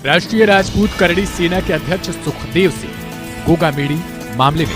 राष्ट्रीय राजपूत करड़ी सेना के अध्यक्ष सुखदेव सिंह गोगा मेडी मामले में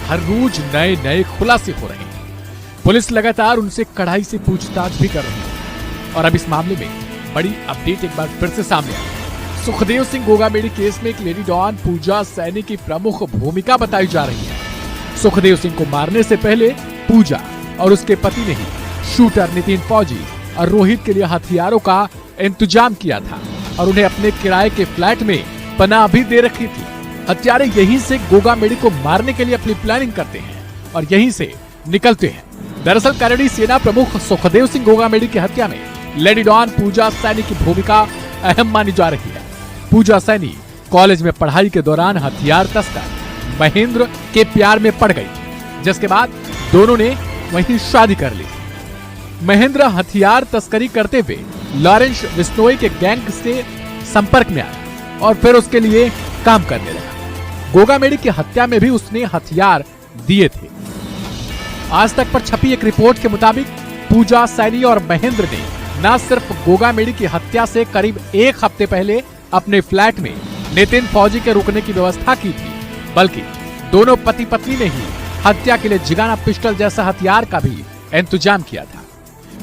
हर रोज नए नए खुलासे हो रहे हैं। पुलिस लगातार उनसे कड़ाई से पूछताछ भी कर रही है और अब इस मामले में बड़ी अपडेट एक बार फिर से सामने आई। सुखदेव सिंह गोगा मेडी केस में एक लेडी डॉन पूजा सैनी की प्रमुख भूमिका बताई जा रही है। सुखदेव सिंह को मारने से पहले पूजा और उसके पति ने ही शूटर नितिन फौजी और रोहित के लिए हथियारों का इंतजाम किया था और उन्हें अपने किराए के फ्लैट में पनाह भी दे रखी थी। हत्यारे यहीं से गोगा मेडी को मारने के लिए अपनी प्लानिंग करते हैं और यहीं से निकलते हैं। दरअसल करड़ी सेना प्रमुख सुखदेव सिंह गोगा मेडी की हत्या में लेडी डॉन पूजा सैनी की भूमिका अहम मानी जा रही है। पूजा सैनी कॉलेज में पढ़ाई के दौरान हथियार तस्कर महेंद्र के प्यार में पड़ गई, जिसके बाद दोनों ने वहीं शादी कर ली। महेंद्र हथियार तस्करी करते हुए लॉरेंस बिश्नोई के गैंग से संपर्क में आया और फिर उसके लिए काम करने लगा। गोगा मेडी की हत्या में भी उसने हथियार दिए थे। आज तक पर छपी एक रिपोर्ट के मुताबिक पूजा सैनी और महेंद्र ने न सिर्फ गोगा मेडी की हत्या से करीब एक हफ्ते पहले अपने फ्लैट में नितिन फौजी के रुकने की व्यवस्था की थी, बल्कि दोनों पति पत्नी ने ही हत्या के लिए जिगाना पिस्टल जैसा हथियार का भी इंतजाम किया था।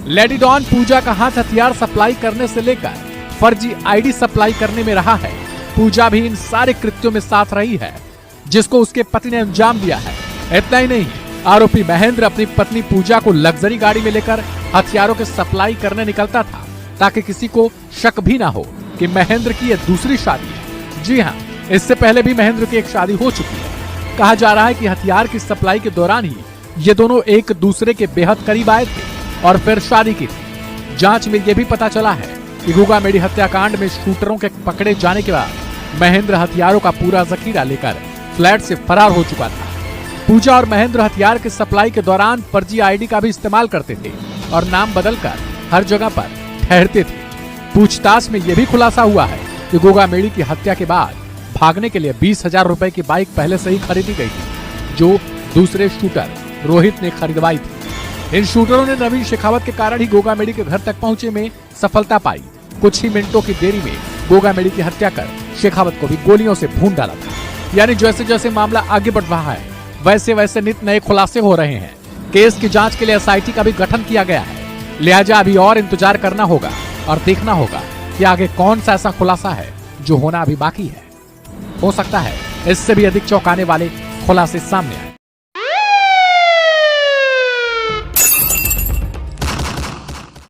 लेडी डॉन पूजा का हाथ हथियार सप्लाई करने से लेकर फर्जी आईडी सप्लाई करने में रहा है। पूजा भी इन सारे कृत्यों में साथ रही है, जिसको उसके पति ने अंजाम दिया है। इतना ही नहीं, आरोपी महेंद्र अपनी पत्नी पूजा को लग्जरी गाड़ी में लेकर हथियारों के सप्लाई करने निकलता था, ताकि किसी को शक भी ना हो कि महेंद्र की यह दूसरी शादी है। जी हाँ, इससे पहले भी महेंद्र की एक शादी हो चुकी है। कहा जा रहा है कि हथियार की सप्लाई के दौरान ही ये दोनों एक दूसरे के बेहद करीब आए थे और फिर शादी की थी। जांच में यह भी पता चला है कि गोगा मेडी हत्याकांड में शूटरों के पकड़े जाने के बाद महेंद्र हथियारों का पूरा जखीरा लेकर फ्लैट से फरार हो चुका था। पूजा और महेंद्र हथियार की सप्लाई के दौरान फर्जी आईडी का भी इस्तेमाल करते थे और नाम बदलकर हर जगह पर ठहरते थे। पूछताछ में यह भी खुलासा हुआ है कि गोगा मेडी की हत्या के बाद भागने के लिए 20,000 रुपए की बाइक पहले से ही खरीदी गई थी, जो दूसरे शूटर रोहित ने खरीदवाई थी। इन शूटरों ने नवीन शेखावत के कारण ही गोगा मेडी के घर तक पहुंचे में सफलता पाई। कुछ ही मिनटों की देरी में गोगा मेडी की हत्या कर शेखावत को भी गोलियों से भून डाला था। यानी जैसे जैसे मामला आगे बढ़ रहा है, वैसे वैसे नित नए खुलासे हो रहे हैं। केस की जांच के लिए एसआईटी का भी गठन किया गया है। लिहाजा अभी और इंतजार करना होगा और देखना होगा कि आगे कौन सा ऐसा खुलासा है जो होना अभी बाकी है। हो सकता है इससे भी अधिक चौंकाने वाले खुलासे सामने आए।